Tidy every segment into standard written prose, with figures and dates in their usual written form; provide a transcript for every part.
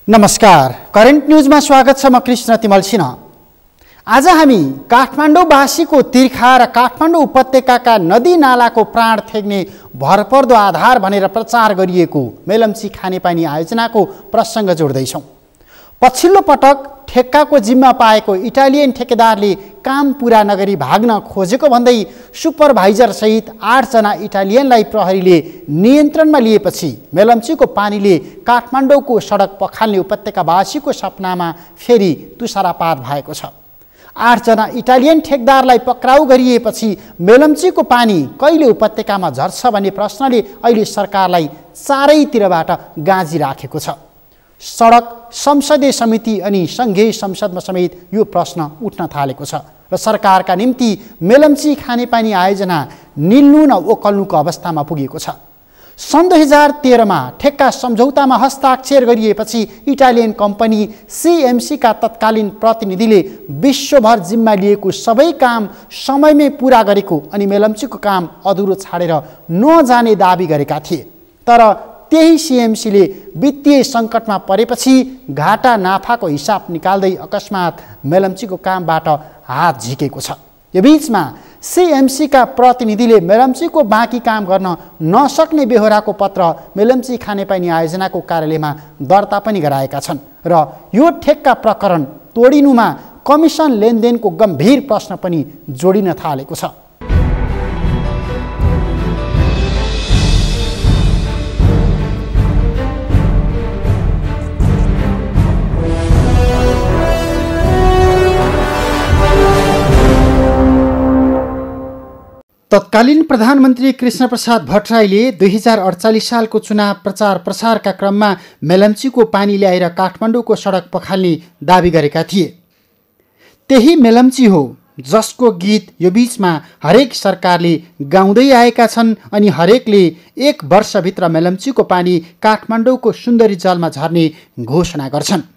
नमस्कार, करेन्ट न्यूजमा स्वागत छ। म कृष्ण तिमल सिन्हा। आज हामी काठमाडौँवासीको तिर्खा र काठमाडौँ उपत्यकाका नदी नालाको प्राण थेग्ने भरपर्दो आधार भनेर प्रचार गरिएको मेलम्ची खानेपानी आयोजनाको प्रसङ्ग जोड्दैछौँ। पछिल्लो पटक ठेक्काको जिम्मा पाएको इटालियन ठेकेदारले काम पुरा नगरी भाग्न खोजेको भन्दै सुपरभाइजर सहित 8 जना इटालियनलाई प्रहरीले नियन्त्रणमा लिएपछि मेलम्चीको पानीले काठमाडौँको सडक पखाल्ने उपत्यकावासीको सपनामा फेरि तुषारपात भएको छ। 8 जना इटालियन ठेकेदारलाई पक्राउ गरिएपछि मेलम्चीको पानी कहिले उपत्यकामा झर्छ भन्ने प्रश्नले अहिले सरकारलाई चारैतिरबाट गाँजी राखेको छ। सडक, संसदीय समिति अनि सङ्घीय संसदमा समेत यो प्रश्न उठ्न थालेको छ र सरकारका निम्ति मेलम्ची खानेपानी आयोजना निल्नु न ओकल्नुको अवस्थामा पुगेको छ। सन् 2013 मा ठेक्का सम्झौतामा हस्ताक्षर गरिएपछि इटालियन कम्पनी CMCका तत्कालीन प्रतिनिधिले विश्वभर जिम्मा लिएको सबै काम समयमै पुरा गरेको अनि मेलम्चीको काम अधुरो छाडेर नजाने दाबी गरेका थिए। तर त्यही CMCले वित्तीय सङ्कटमा परेपछि घाटा नाफाको हिसाब निकाल्दै अकस्मात मेलम्चीको कामबाट हात झिकेको छ। यो बीचमा CMCका प्रतिनिधिले मेलम्चीको बाँकी काम गर्न नसक्ने बेहोराको पत्र मेलम्ची खानेपानी आयोजनाको कार्यालयमा दर्ता पनि गराएका छन् र यो ठेक्का प्रकरण तोडिनुमा कमिसन लेनदेनको गम्भीर प्रश्न पनि जोडिन थालेको छ। तत्कालीन प्रधानमन्त्री कृष्णप्रसाद भट्टराईले 2048 सालको चुनाव प्रचार प्रसारका क्रममा मेलम्चीको पानी ल्याएर काठमाडौँको सडक पखाल्ने दाबी गरेका थिए। त्यही मेलम्ची हो जसको गीत यो बीचमा हरेक सरकारले गाउँदै आएका छन् अनि हरेकले 1 वर्षभित्र मेलम्चीको पानी काठमाडौँको सुन्दरी जलमा झर्ने घोषणा गर्छन्।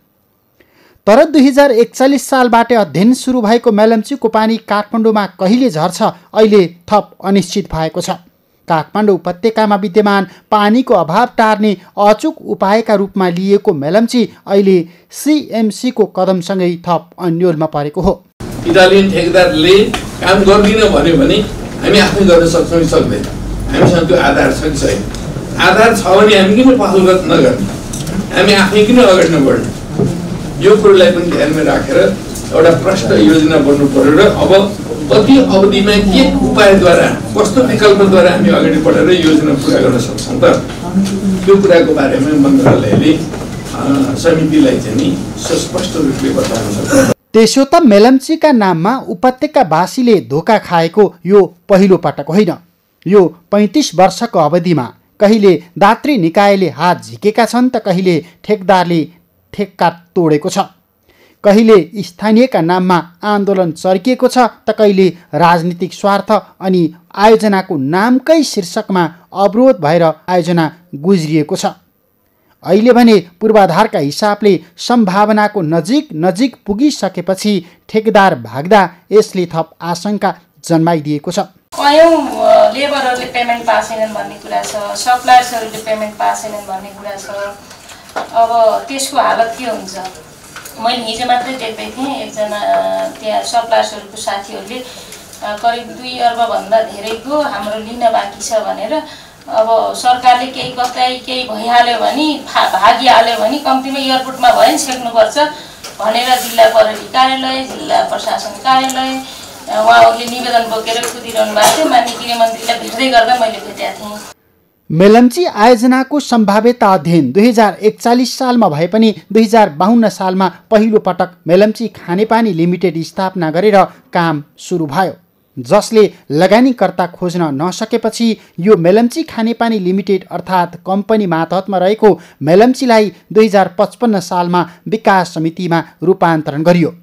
तर 2041 सालबाट अध्ययन सुरु भएको मेलम्चीको पानी काठमाडौँमा कहिले झर्छ अहिले थप अनिश्चित भएको छ। काठमाडौँ उपत्यकामा विद्यमान पानीको अभाव टार्ने अचूक उपायका रूपमा लिएको मेलम्ची अहिले CMCको कदमसँगै थप अन्योलमा परेको हो। इटालियन ठेकेदारले काम गर्दिन भन्यो भने हामी आफै गर्न सक्छौँ कि सक्दैन, हामीसँग त्यो आधार छ कि छैन। आधार छ भने हामी किन पहल नगर्ने, हामी आफै किन अगाडि नबढ्ने, यो कुरोलाई पनि ध्यानमा राखेर एउटा प्रष्ट योजना बन्नु पर्यो र अब कति अवधिमा के उपायद्वारा कस्तो विकल्पद्वारा हामी अगाडि बढेर योजना पुरा गर्न सक्छौँ त त्यो कुराको बारेमा मन्त्रालयले समितिलाई चाहिँ सुस्पष्ट रूपले बताउन सक्छ। त्यसो त मेलम्चीका नाममा उपत्यकावासीले धोका खाएको यो पहिलो पटक होइन। यो 35 वर्षको अवधिमा कहिले दात्री निकायले हात झिकेका छन् त कहिले ठेकदारले ठेक्का तोडेको छ, कहिले स्थानीयका नाममा आन्दोलन चर्किएको छ त कहिले राजनीतिक स्वार्थ अनि आयोजनाको नामकै शीर्षकमा अवरोध भएर आयोजना गुज्रिएको छ। अहिले भने पूर्वाधारका हिसाबले सम्भावनाको नजिक पुगिसकेपछि ठेकेदार भाग्दा यसले थप आशंका जन्माइदिएको छ। कयौं लेबरहरूले पेमेन्ट पाएनन् भन्ने कुरा छ, सप्लायर्सहरूले पेमेन्ट पाएनन् भन्ने कुरा छ। अब त्यसको हालत के हुन्छ? मैले हिजो मात्रै देख्दै थिएँ एकजना त्यहाँ सप्लायर्सहरूको साथीहरूले करिब 2 अर्बभन्दा धेरैको हाम्रो लिन बाँकी छ भनेर अब सरकारले केही कतै केही भइहाल्यो भने भागिहाल्यो भने कम्तीमा एयरपोर्टमा भयो नि छेक्नुपर्छ भनेर जिल्ला प्रहरी कार्यालय, जिल्ला प्रशासन कार्यालय उहाँहरूले निवेदन बोकेर कुदिरहनु भएको थियो। माननीय गृहमन्त्रीलाई भेट्दै गर्दा मैले भेटेका थिएँ। मेलम्ची आयोजनाको सम्भाव्यता अध्ययन 2041 सालमा भए पनि 2052 सालमा पहिलो पटक मेलम्ची खानेपानी लिमिटेड स्थापना गरेर काम सुरु भयो, जसले लगानीकर्ता खोज्न नसकेपछि यो मेलम्ची खानेपानी लिमिटेड अर्थात् कम्पनी मातहतमा रहेको मेलम्चीलाई 2055 सालमा विकास समितिमा रूपान्तरण गरियो।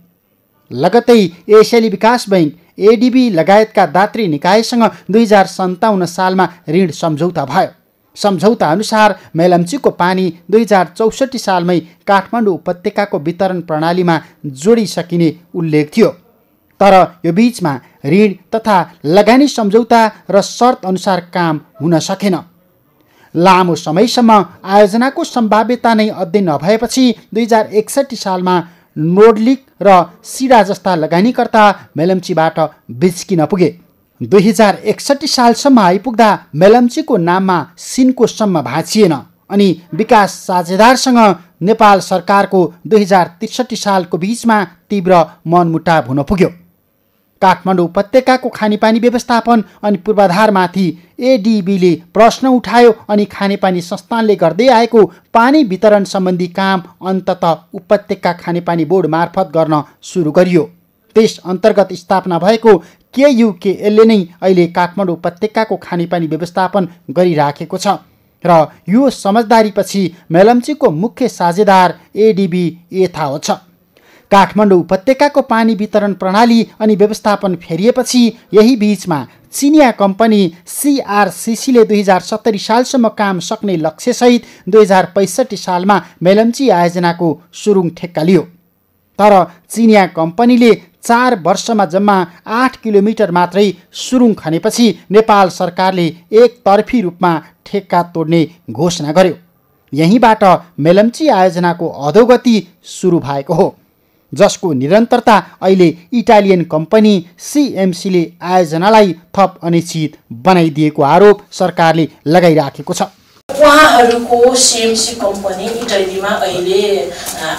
लगत्तै एसियाली विकास बैंक ADB लगायतका दात्री निकायसँग 2057 सालमा ऋण सम्झौता भयो। सम्झौता अनुसार मेलम्चीको पानी 2064 सालमै काठमाडौँ उपत्यकाको वितरण प्रणालीमा जोडिसकिने उल्लेख थियो। तर यो बीचमा ऋण तथा लगानी सम्झौता र शर्त अनुसार काम हुन सकेन। लामो समयसम्म आयोजनाको सम्भाव्यता नै अध्ययन नभएपछि 2061 सालमा नोर्डिक र सिडा जस्ता लगानीकर्ता मेलम्चीबाट बिच्किन पुगे। 2061 सालसम्म आइपुग्दा मेलम्चीको नाममा सिनको सम्म भाँचिएन अनि विकास साझेदारसँग नेपाल सरकारको 2063 सालको बीचमा तीव्र मनमुटाव हुन पुग्यो। काठमाडौँ उपत्यकाको खानेपानी व्यवस्थापन अनि पूर्वाधारमाथि एडिबीले प्रश्न उठायो अनि खानेपानी संस्थानले गर्दै आएको पानी वितरण सम्बन्धी काम अन्ततः उपत्यका खानेपानी बोर्ड मार्फत गर्न सुरु गरियो। त्यस अन्तर्गत स्थापना भएको KUKL नै अहिले काठमाडौँ उपत्यकाको खानेपानी व्यवस्थापन गरिराखेको छ र यो समझदारीपछि मेलम्चीको मुख्य साझेदार एडिबी एथाओ छ। काठमाडौँ उपत्यकाको पानी वितरण प्रणाली अनि व्यवस्थापन फेरिएपछि यही बीचमा चिनिया कम्पनी CRCCले 2070 सालसम्म काम सक्ने लक्ष्यसहित 2065 सालमा मेलम्ची आयोजनाको सुरुङ ठेक्का लियो। तर चिनिया कम्पनीले 4 वर्षमा जम्मा 8 किलोमिटर मात्रै सुरुङ खनेपछि नेपाल सरकारले एकतर्फी रूपमा ठेक्का तोड्ने घोषणा गर्यो। यहीँबाट मेलम्ची आयोजनाको अधोगति सुरु भएको हो, जसको निरन्तरता अहिले इटालियन कम्पनी CMCले आयोजनालाई थप अनिश्चित बनाइदिएको आरोप सरकारले लगाइराखेको छ। उहाँहरूको CMC कम्पनी इटालीमा अहिले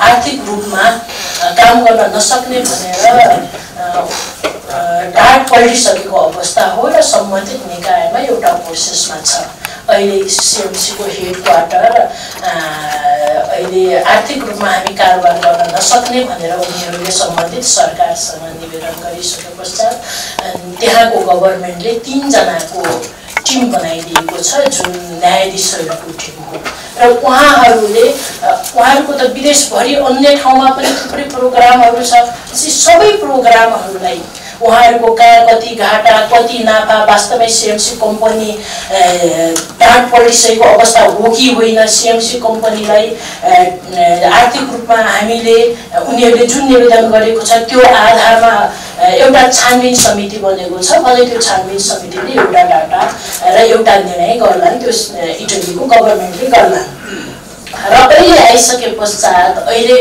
आर्थिक रूपमा काम गर्न नसक्ने भनेर ढाड पल्टिसकेको अवस्था हो र सम्बन्धित निकायमा एउटा प्रोसेसमा छ। अहिले CMCको हेडक्वार्टर अहिले आर्थिक रूपमा हामी कारोबार गर्न नसक्ने भनेर उनीहरूले सम्बन्धित सरकारसँग निवेदन गरिसके पश्चात त्यहाँको गभर्मेन्टले 3 जनाको टिम बनाइदिएको छ, जुन न्यायाधीशहरूको टिम हो र उहाँहरूको त विदेशभरि अन्य ठाउँमा पनि थुप्रै प्रोग्रामहरू छ। सबै प्रोग्रामहरूलाई उहाँहरूको कहाँ कति घाटा कति नाफा वास्तवमै CMC कम्पनी ढाड पल्टिसकेको अवस्था हो कि होइन, CMC कम्पनीलाई आर्थिक रूपमा हामीले उनीहरूले जुन निवेदन गरेको छ त्यो आधारमा एउटा छानबिन समिति बनेको छ भने त्यो छानबिन समितिले एउटा डाटा र एउटा निर्णय गर्लान्, त्यो इटलीको गभर्मेन्टले गर्लान् र अहिले आइसके पश्चात अहिले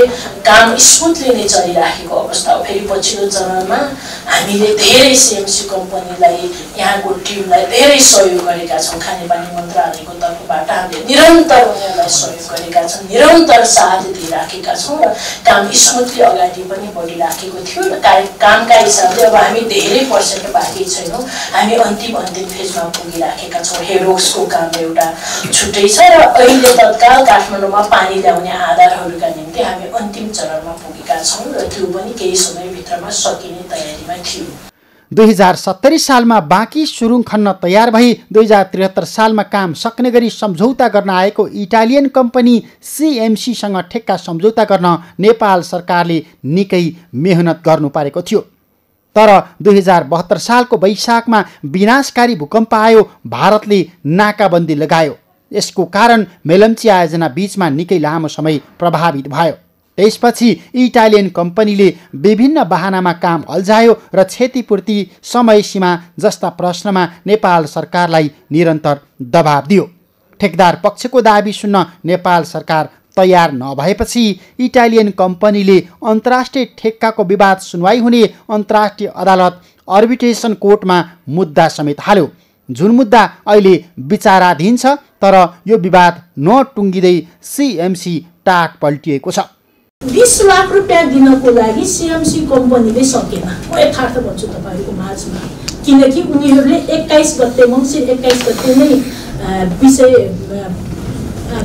काम स्मुथली नै चलिराखेको अवस्था हो। फेरि पछिल्लो चरणमा हामीले धेरै CMC कम्पनीलाई यहाँको टिमलाई धेरै सहयोग गरेका छौँ। खानेपानी मन्त्रालयको तर्फबाट हामीले निरन्तर उनीहरूलाई सहयोग गरेका छौँ, निरन्तर साथ दिइराखेका छौँ र काम स्मुथली अगाडि पनि बढिराखेको थियो र कामका हिसाबले अब हामी धेरै पर्सेन्ट बाँकी छैनौँ, हामी अन्तिम फेजमा पुगिराखेका छौँ। हेरोक्सको काम एउटा छुट्टै छ र अहिले तत्काल काठमाडौँमा पानी ल्याउने आधारहरूका निम्ति हामी अन्तिम चरणमा पुगेका छौँ र त्यो पनि केही समयभित्रमा सकिने तयारीमा थियो। 2070 सालमा बाँकी सुरुङ खन्न तयार भई 2073 सालमा काम सक्ने गरी सम्झौता गर्न आएको इटालियन कम्पनी CMCसँग ठेक्का सम्झौता गर्न नेपाल सरकारले निकै मेहनत गर्नु परेको थियो। तर 2072 सालको वैशाखमा विनाशकारी भूकम्प आयो, भारतले नाकाबन्दी लगायो। यसको कारण मेलम्ची आयोजना बीचमा निकै लामो समय प्रभावित भयो। त्यसपछि इटालियन कम्पनीले विभिन्न बहानामा काम अल्झायो र क्षतिपूर्ति समय सीमा जस्ता प्रश्नमा नेपाल सरकारलाई निरन्तर दबाब दियो। ठेकदार पक्षको दाबी सुन्न नेपाल सरकार तयार नभएपछि इटालियन कम्पनीले अन्तर्राष्ट्रिय ठेक्काको विवाद सुनवाई हुने अन्तर्राष्ट्रिय अदालत अर्बिट्रेसन कोर्टमा मुद्दा समेत हाल्यो, जुन मुद्दा अहिले विचाराधीन छ। तर यो विवाद नटुङ्गिँदै CMC टाट पल्टिएको छ। 20 लाख रुपियाँ दिनको लागि CMC कम्पनीले सकेन। म यथार्थ भन्छु तपाईँको माझमा, किनकि उनीहरूले 21 गते मङ्सिर 21 गते नै विषय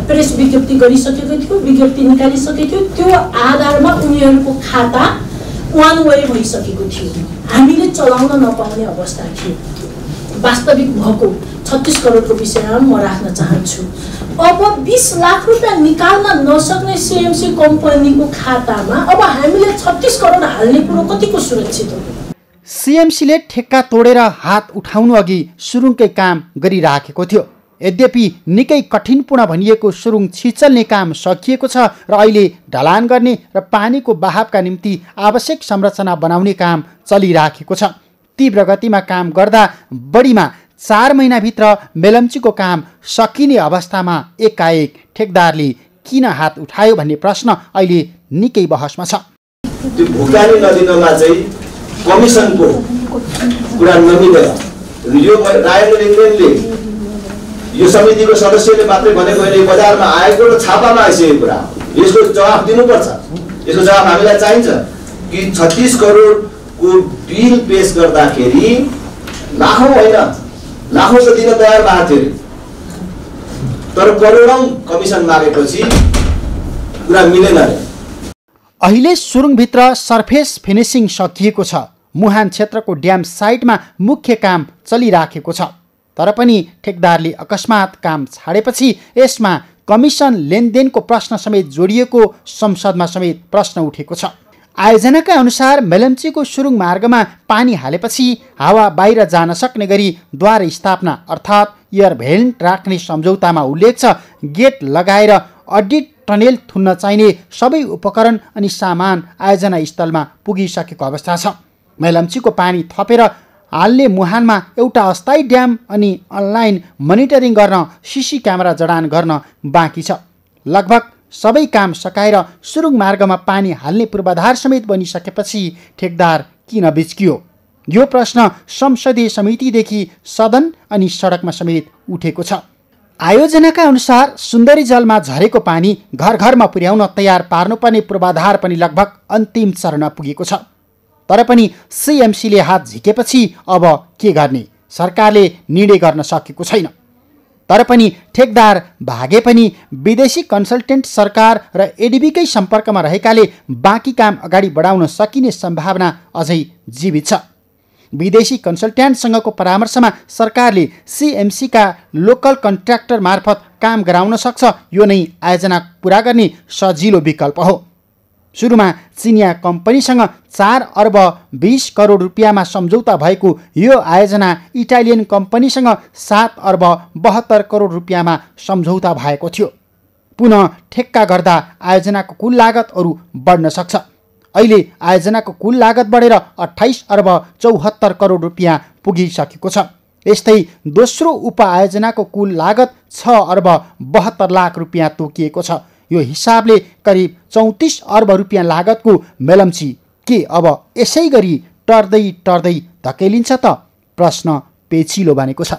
प्रेस विज्ञप्ति गरिसकेको थियो, विज्ञप्ति निकालिसकेको थियो। त्यो आधारमा उनीहरूको खाता वान वे भइसकेको थियो, हामीले चलाउन नपाउने अवस्था थियो। वास्तविक भएको 36 करोडको विषयमा म राख्न चाहन्छु। अब 20 लाख रुपियाँ निकाल्न नसक्ने CMC कम्पनीको खातामा अब हामीले 36 करोड हाल्ने कुरो कतिको सुरक्षित हो? CMCले ठेक्का तोडेर हात उठाउनु अघि सुरुङकै काम गरिराखेको थियो। यद्यपि निकै कठिनपूर्ण भनिएको सुरुङ छिचल्ने काम सकिएको छ र अहिले ढलान गर्ने र पानीको बहावका निम्ति आवश्यक संरचना बनाउने काम चलिराखेको छ। तीव्र गतिमा काम गर्दा बढीमा 4 महिनाभित्र मेलम्चीको काम सकिने अवस्थामा एकाएक ठेकदारले किन हात उठायो भन्ने प्रश्न अहिले निकै बहसमा छ। त्यो भुक्तानी नदिनमा चाहिँ कमिसनको कुरा नमिलेर यो राजेन्द्र लिङ्गदेनले यो समितिको सदस्यले मात्रै भनेको होइन, बजारमा आएको र छापामा आइसकेको कुरा हो। यसको जवाफ दिनुपर्छ। यसको जवाफ हामीलाई चाहिन्छ कि 36 करोडको बिल पेश गर्दाखेरि लाखौँ होइन लाखौँको दिन तयार भएको थियो, तर करोडौँ कमिसन मागेपछि कुरा मिलेन। अहिले सुरुङभित्र सर्फेस फिनिसिङ सकिएको छ। मुहान क्षेत्रको ड्याम साइटमा मुख्य काम चलिराखेको छ। तर पनि ठेकदारले अकस्मात काम छाडेपछि यसमा कमिसन लेनदेनको प्रश्न समेत जोडिएको संसदमा समेत प्रश्न उठेको छ। आयोजनाका अनुसार मेलम्चीको सुरुङ मार्गमा पानी हालेपछि हावा बाहिर जान सक्ने गरी द्वार स्थापना अर्थात् एयर भेन्ट राख्ने सम्झौतामा उल्लेख छ। गेट लगाएर अडिट टनेल थुन्न चाहिने सबै उपकरण अनि सामान आयोजना स्थलमा पुगिसकेको अवस्था छ। मेलम्चीको पानी थपेर हालले मुहानमा एउटा अस्थायी ड्याम अनि अनलाइन मोनिटरिङ गर्न सिसी क्यामेरा जडान गर्न बाँकी छ। लगभग सबै काम सकाएर सुरुङ मार्गमा पानी हाल्ने पूर्वाधार समेत बनिसकेपछि ठेकदार किन बिच्कियो? यो प्रश्न संसदीय समितिदेखि सदन अनि सडकमा समेत उठेको छ। आयोजनाका अनुसार सुन्दरी जलमा झरेको पानी घर घरमा पुर्याउन तयार पार्नुपर्ने पूर्वाधार पनि लगभग अन्तिम चरणमा पुगेको छ। तर पनि सीएमसीले हात झिकेपछि अब के गर्ने? सरकारले निर्णय गर्न सकेको छैन। तर पनि ठेकदार भागे पनि विदेशी कन्सल्टेन्ट सरकार र एडिबीकै सम्पर्कमा रहेकाले बाँकी काम अगाडि बढाउन सकिने सम्भावना अझै जीवित छ। विदेशी कन्सल्ट्यान्टसँगको परामर्शमा सरकारले सीएमसीका लोकल कन्ट्र्याक्टर मार्फत काम गराउन सक्छ। यो नै आयोजना पुरा गर्ने सजिलो विकल्प हो। सुरुमा चिनिया कम्पनीसँग 4 अर्ब 20 करोड रुपियाँमा सम्झौता भएको यो आयोजना इटालियन कम्पनीसँग 7 अर्ब 72 करोड रुपियाँमा सम्झौता भएको थियो। पुनः ठेक्का गर्दा आयोजनाको कुल लागत अरू बढ्न सक्छ। अहिले आयोजनाको कुल लागत बढेर 28 अर्ब 74 करोड रुपियाँ पुगिसकेको छ। यस्तै दोस्रो उपआयोजनाको कुल लागत 6 अर्ब 72 लाख रुपियाँ तोकिएको छ। यो हिसाबले करिब 34 अर्ब रुपियाँ लागतको मेलम्ची के अब यसै गरी टर्दै टर्दै धकेलिन्छ त? प्रश्न पेचिलो बनेको छ।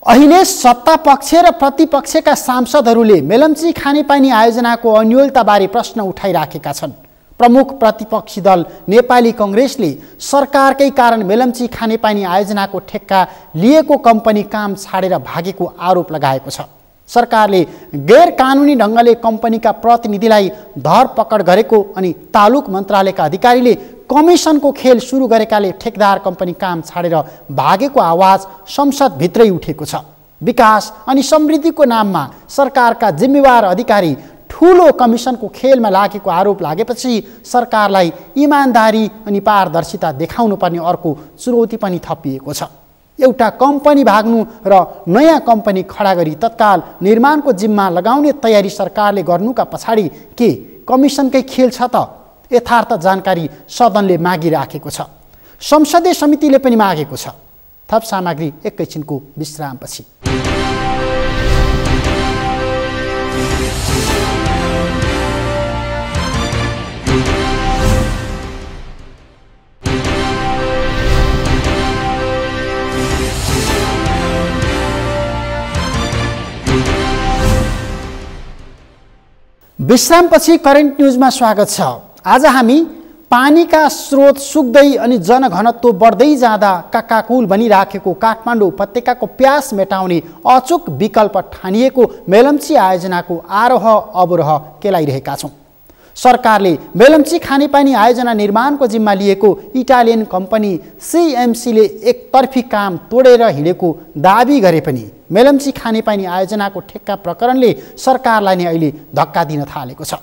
अहिले सत्ता पक्ष र प्रतिपक्षका सांसदहरूले मेलम्ची खानेपानी आयोजनाको अन्योलताबारे प्रश्न उठाइराखेका छन्। प्रमुख प्रतिपक्षी दल नेपाली कङ्ग्रेसले सरकारकै कारण मेलम्ची खानेपानी आयोजनाको ठेक्का लिएको कम्पनी काम छाडेर भागेको आरोप लगाएको छ। सरकारले गैर कानुनी ढङ्गले कम्पनीका प्रतिनिधिलाई धरपकड गरेको अनि तालुक मन्त्रालयका अधिकारीले कमिसनको खेल सुरु गरेकाले ठेकदार कम्पनी काम छाडेर भागेको आवाज संसदभित्रै उठेको छ। विकास अनि समृद्धिको नाममा सरकारका जिम्मेवार अधिकारी ठूलो कमिसनको खेलमा लागेको आरोप लागेपछि सरकारलाई इमानदारी अनि पारदर्शिता देखाउनुपर्ने अर्को चुनौती पनि थपिएको छ। एउटा कम्पनी भाग्नु र नयाँ कम्पनी खडा गरी तत्काल निर्माणको जिम्मा लगाउने तयारी सरकारले गर्नुका पछाडि के कमिसनकै खेल छ त? यथार्थ जानकारी सदनले मागिराखेको छ। संसदीय समितिले पनि मागेको छ। थप सामग्री एकैछिनको विश्रामपछि। विश्रामपछि करेन्ट न्युजमा स्वागत छ। आज हामी पानीका स्रोत सुक्दै अनि जनघनत्व बढ्दै जाँदा काकाकुल बनिराखेको काठमाडौँ उपत्यकाको प्यास मेटाउने अचूक विकल्प ठानिएको मेलम्ची आयोजनाको आरोह अवरोह केलाइरहेका छौँ। सरकारले मेलम्ची खानेपानी आयोजना निर्माणको जिम्मा लिएको इटालियन कम्पनी सीएमसीले एकतर्फी काम तोडेर हिँडेको दाबी गरे पनि मेलम्ची खानेपानी आयोजनाको ठेक्का प्रकरणले सरकारलाई नै अहिले धक्का दिन थालेको छ।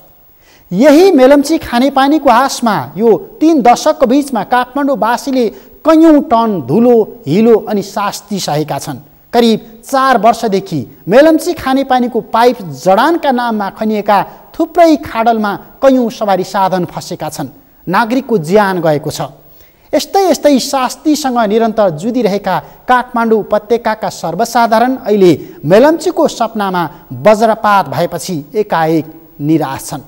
यही मेलम्ची खानेपानीको आशमा यो 3 दशकको बीचमा काठमाडौँवासीले कैयौँ टन धुलो हिलो अनि शास्ति सहेका छन्। करिब 4 वर्षदेखि मेलम्ची खानेपानीको पाइप जडानका नाममा खनिएका थुप्रै खाडलमा कैयौँ सवारी साधन फँसेका छन्। नागरिकको ज्यान गएको छ। यस्तै शास्तिसँग निरन्तर जुधिरहेका काठमाडौँ उपत्यकाका सर्वसाधारण अहिले मेलम्चीको सपनामा वज्रपात भएपछि एकाएक निराश छन्।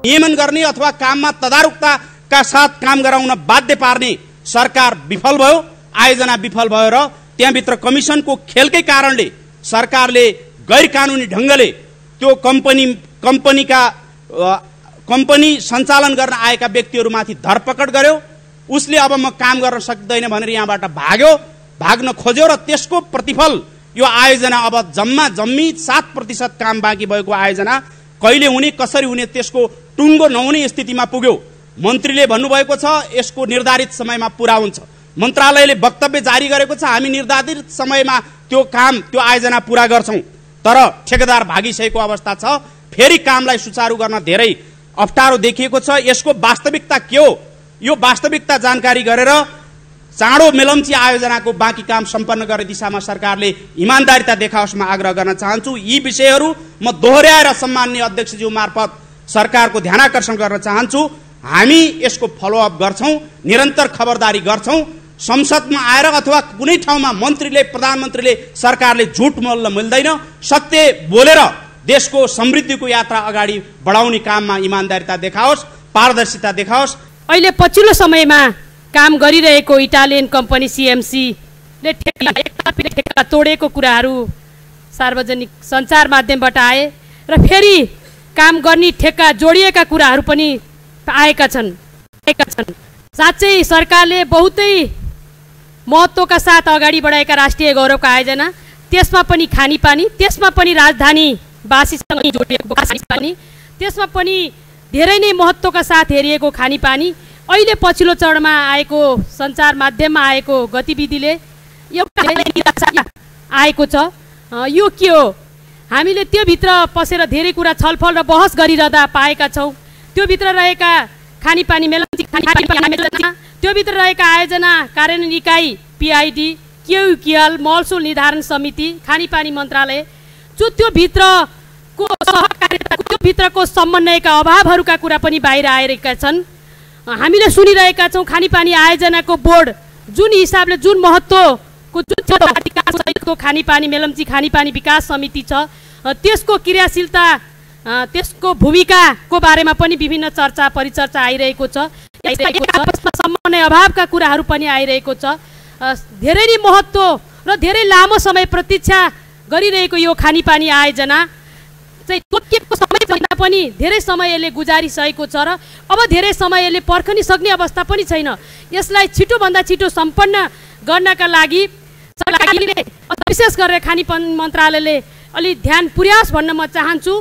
नियमन गर्ने अथवा काममा तदारुकताका साथ काम गराउन बाध्य पार्ने सरकार विफल भयो, आयोजना विफल भयो र त्यहाँभित्र कमिसनको खेलकै कारणले सरकारले गैर कानुनी ढङ्गले त्यो कम्पनी सञ्चालन गर्न आएका व्यक्तिहरूमाथि धरपकड गर्यो। उसले अब म काम गर्न सक्दैन भनेर यहाँबाट भाग्यो, भाग्न खोज्यो र त्यसको प्रतिफल यो आयोजना अब जम्मी 7% काम बाँकी भएको आयोजना कहिले हुने कसरी हुने त्यसको टुङ्गो नहुने स्थितिमा पुग्यो। मन्त्रीले भन्नुभएको छ यसको निर्धारित समयमा पुरा हुन्छ। मन्त्रालयले वक्तव्य जारी गरेको छ हामी निर्धारित समयमा त्यो आयोजना पुरा गर्छौं। तर ठेकेदार भागिसकेको अवस्था छ। फेरि कामलाई सुचारू गर्न धेरै अप्ठ्यारो देखिएको छ। यसको वास्तविकता के हो यो वास्तविकता जानकारी गरेर चाँडो मेलम्ची आयोजनाको बाँकी काम सम्पन्न गर्ने दिशामा सरकारले इमानदारिता देखाओस् म आग्रह गर्न चाहन्छु। यी विषयहरू म दोहोर्याएर सम्माननीय अध्यक्षज्यू मार्फत सरकारको ध्यानाकर्षण गर्न चाहन्छु। हामी यसको फलोअप गर्छौं, निरन्तर खबरदारी गर्छौं। संसदमा आएर अथवा कुनै ठाउँमा मन्त्रीले प्रधानमन्त्रीले सरकारले झुट बोल्न मिल्दैन। सत्य बोलेर देशको समृद्धिको यात्रा अगाडि बढाउने काममा इमानदारिता देखाओस्, पारदर्शिता देखाओस्। अहिले पछिल्लो समयमा काम गरिरहेको इटालियन कम्पनी सीएमसी ले ठेक्का तोडेको कुराहरू सार्वजनिक सञ्चार माध्यमबाट आए र फेरि काम गर्ने ठेक्का जोडिएका कुराहरू पनि आएका छन्। साँच्चै सरकारले बहुतै महत्त्वका साथ अगाडि बढाएका राष्ट्रिय गौरवका आयोजना, त्यसमा पनि खानेपानी, त्यसमा पनि राजधानीवासीसँग जोडिएको खानेपानी, त्यसमा पनि धेरै नै महत्त्वका साथ हेरिएको खानेपानी अहिले पछिल्लो चरणमा आएको सञ्चार माध्यममा आएको गतिविधिले एउटा निराशा आएको छ। यो के हो? हामीले त्यो भित्र पसेर धेरै कुरा छलफल र बहस गरिरहँदा पाएका छौँ। त्यो भित्र रहेका खानेपानी मेलम्ची त्यो भित्र रहेका आयोजना कार्यान्वयन इकाइ पीआईडी, क्यूक्यूएल, महसुल निर्धारण समिति, खानेपानी मन्त्रालय जो त्यो भित्रको सहकार्यता, त्यो भित्रको समन्वयका अभावहरूका कुरा पनि बाहिर आइरहेका छन्। हामीले सुनिरहेका छौँ खानेपानी आयोजनाको बोर्ड जुन हिसाबले जुन महत्त्वको जुन खानेपानी मेलम्ची खानेपानी विकास समिति छ त्यसको क्रियाशीलता, त्यसको भूमिकाको बारेमा पनि विभिन्न चर्चा परिचर्चा आइरहेको छ। समन्वय अभावका कुराहरू पनि आइरहेको छ। धेरै नै महत्त्व र धेरै लामो समय प्रतीक्षा गरिरहेको यो खानेपानी आयोजना चाहिँ तोकिएको समयभन्दा पनि धेरै समय यसले गुजारिसकेको छ र अब धेरै समय यसले पर्खनी सक्ने अवस्था पनि छैन। यसलाई छिटोभन्दा छिटो सम्पन्न गर्नका लागि विशेष गरेर खानेपानी मन्त्रालयले अलि ध्यान पुर्याओस् भन्न म चाहन्छु।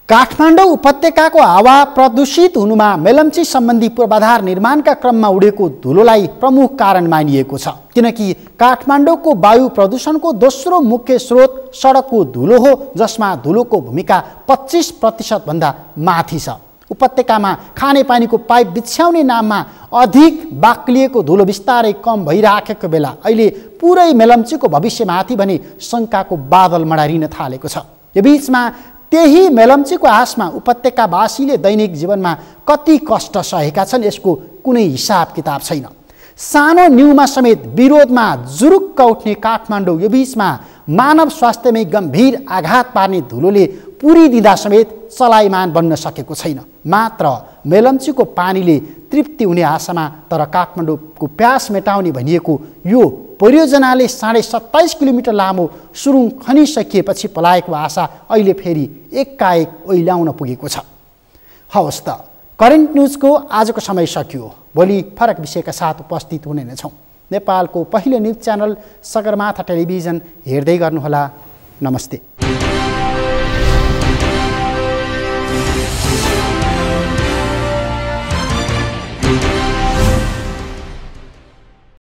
काठमाडौँ उपत्यकाको हावा प्रदूषित हुनुमा मेलम्ची सम्बन्धी पूर्वाधार निर्माणका क्रममा उडेको धुलोलाई प्रमुख कारण मानिएको छ। किनकि काठमाडौँको वायु प्रदूषणको दोस्रो मुख्य स्रोत सडकको धुलो हो, जसमा धुलोको भूमिका 25% भन्दा माथि छ। उपत्यकामा खानेपानीको पाइप बिछ्याउने नाममा अधिक बाक्लिएको धुलो बिस्तारै कम भइराखेको बेला अहिले पुरै मेलम्चीको भविष्यमाथि भने शङ्काको बादल मडारिन थालेको छ। यो बीचमा त्यही मेलम्चीको आसमा उपत्यकावासीले दैनिक जीवनमा कति कष्ट सहेका छन् यसको कुनै हिसाब किताब छैन। सानो न्यूमा समेत विरोधमा जुरुक्क उठ्ने काठमाडौँ यो बीचमा मानव स्वास्थ्यमै गम्भीर आघात पार्ने धुलोले पुरिदिँदा समेत चलायमान बन्न सकेको छैन। मात्र मेलम्चीको पानीले तृप्ति हुने आशामा तर काठमाडौँको प्यास मेटाउने भनिएको यो परियोजनाले 27.5 किलोमिटर लामो सुरुङ खनिसकिएपछि पलाएको आशा अहिले फेरि एकाएक ओइलाउन पुगेको छ। हवस् त, करेन्ट न्युजको आजको समय सकियो। भोलि फरक विषयका साथ उपस्थित हुने नै छौँ। नेपालको पहिलो न्युज च्यानल सगरमाथा टेलिभिजन हेर्दै गर्नुहोला। नमस्ते।